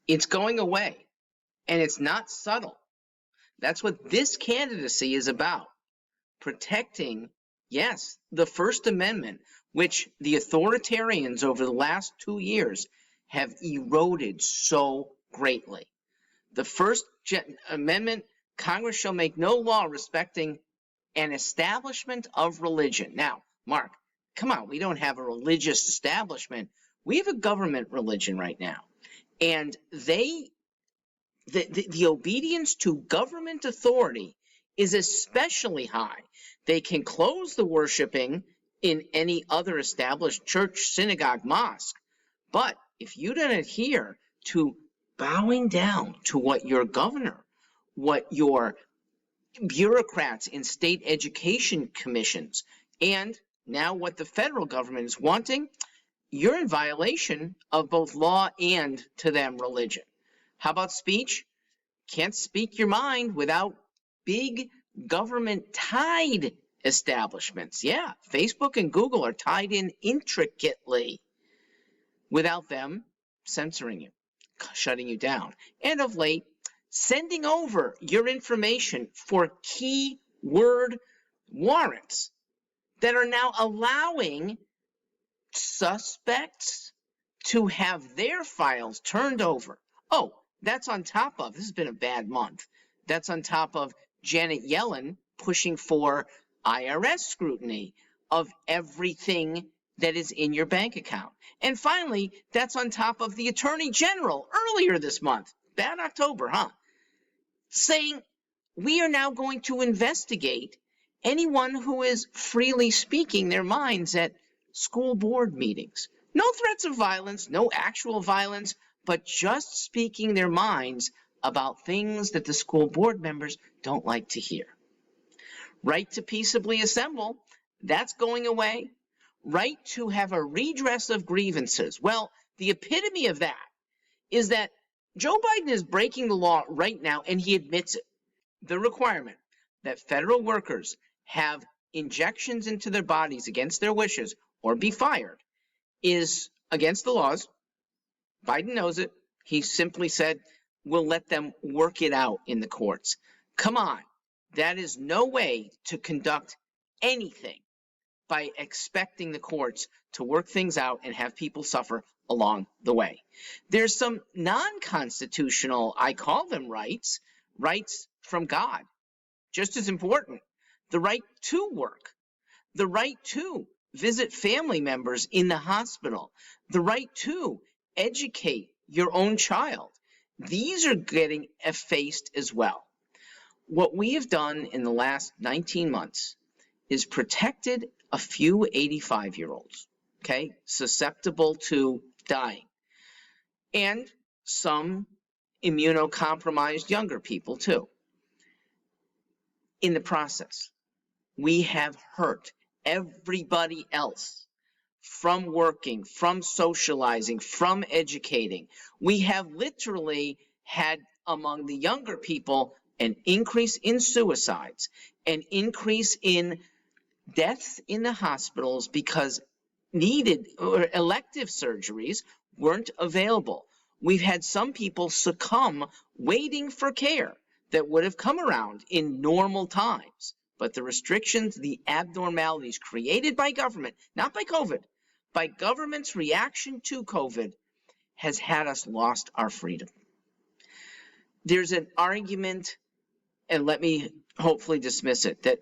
It's going away, and it's not subtle. That's what this candidacy is about. Protecting, yes, the First Amendment, which the authoritarians over the last 2 years have eroded so greatly. The First Amendment, Congress shall make no law respecting an establishment of religion. Now, Mark, come on, we don't have a religious establishment. We have a government religion right now. And the obedience to government authority is especially high. They can close the worshiping in any other established church, synagogue, mosque. But if you don't adhere to bowing down to what your governor, what your bureaucrats in state education commissions, and now what the federal government is wanting, you're in violation of both law and, to them, religion. How about speech? Can't speak your mind without big government-tied establishments. Yeah, Facebook and Google are tied in intricately. Without them censoring you, shutting you down, and of late, sending over your information for keyword warrants that are now allowing suspects to have their files turned over. Oh, that's on top of, this has been a bad month, that's on top of Janet Yellen pushing for IRS scrutiny of everything that is in your bank account. And finally, that's on top of the Attorney General earlier this month, bad October, huh? Saying we are now going to investigate anyone who is freely speaking their minds at school board meetings. No threats of violence, no actual violence, but just speaking their minds about things that the school board members don't like to hear. Right to peaceably assemble, that's going away. Right to have a redress of grievances. Well, the epitome of that is that Joe Biden is breaking the law right now, and he admits it. The requirement that federal workers have injections into their bodies against their wishes or be fired is against the laws. Biden knows it. He simply said, we'll let them work it out in the courts. Come on. That is no way to conduct anything by expecting the courts to work things out and have people suffer along the way. There's some non-constitutional, I call them rights from God, just as important. The right to work, the right to visit family members in the hospital, the right to educate your own child. These are getting effaced as well. What we have done in the last 19 months is protected a few 85-year-olds, okay, susceptible to dying, and some immunocompromised younger people too. In the process, we have hurt everybody else from working, from socializing, from educating. We have literally had among the younger people an increase in suicides, an increase in deaths in the hospitals because needed or elective surgeries weren't available. We've had some people succumb waiting for care that would have come around in normal times. But the restrictions, the abnormalities created by government, not by COVID, by government's reaction to COVID, has had us lost our freedom. There's an argument, and let me hopefully dismiss it, that,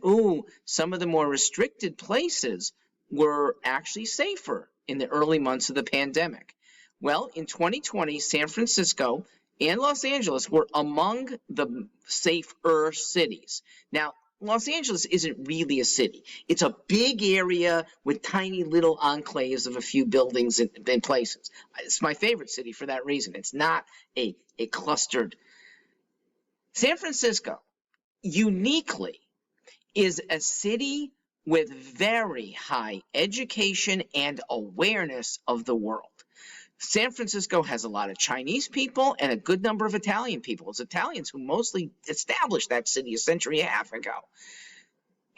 some of the more restricted places were actually safer in the early months of the pandemic. Well, in 2020, San Francisco and Los Angeles were among the safer cities. Now, Los Angeles isn't really a city. It's a big area with tiny little enclaves of a few buildings and places. It's my favorite city for that reason. It's not a clustered. San Francisco, uniquely, is a city with very high education and awareness of the world. San Francisco has a lot of Chinese people and a good number of Italian people. It's Italians who mostly established that city a century and a half ago.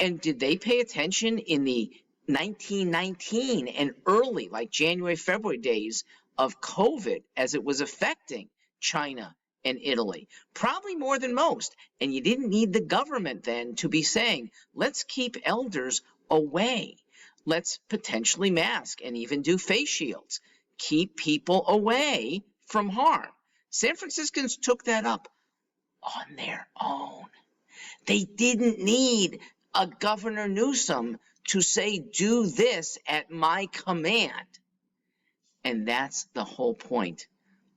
And did they pay attention in the 1919 and early, like January, February days of COVID as it was affecting China and Italy, probably more than most. And you didn't need the government then to be saying, let's keep elders away. Let's potentially mask and even do face shields. Keep people away from harm. San Franciscans took that up on their own. They didn't need a Governor Newsom to say, do this at my command. And that's the whole point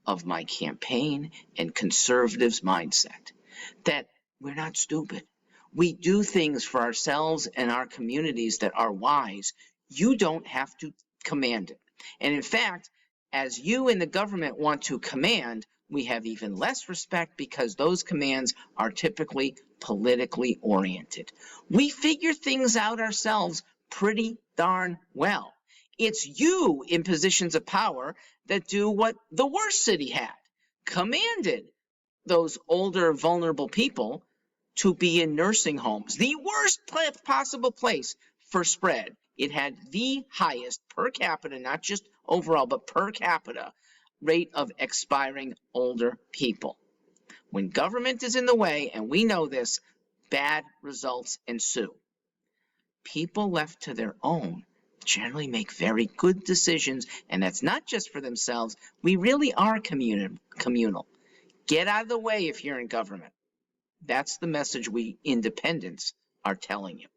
of my campaign and conservatives' mindset, that we're not stupid. We do things for ourselves and our communities that are wise. You don't have to command it. And in fact, as you in the government want to command, we have even less respect because those commands are typically politically oriented. We figure things out ourselves pretty darn well. It's you in positions of power that do what the worst city had, commanded those older, vulnerable people to be in nursing homes, the worst possible place for spread. It had the highest per capita, not just overall, but per capita rate of expiring older people. When government is in the way, and we know this, bad results ensue. People left to their own generally make very good decisions, and that's not just for themselves. We really are communal. Get out of the way if you're in government. That's the message we independents are telling you.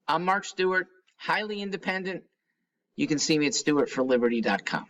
I'm Mark Stewart, highly independent. You can see me at stewartforliberty.com.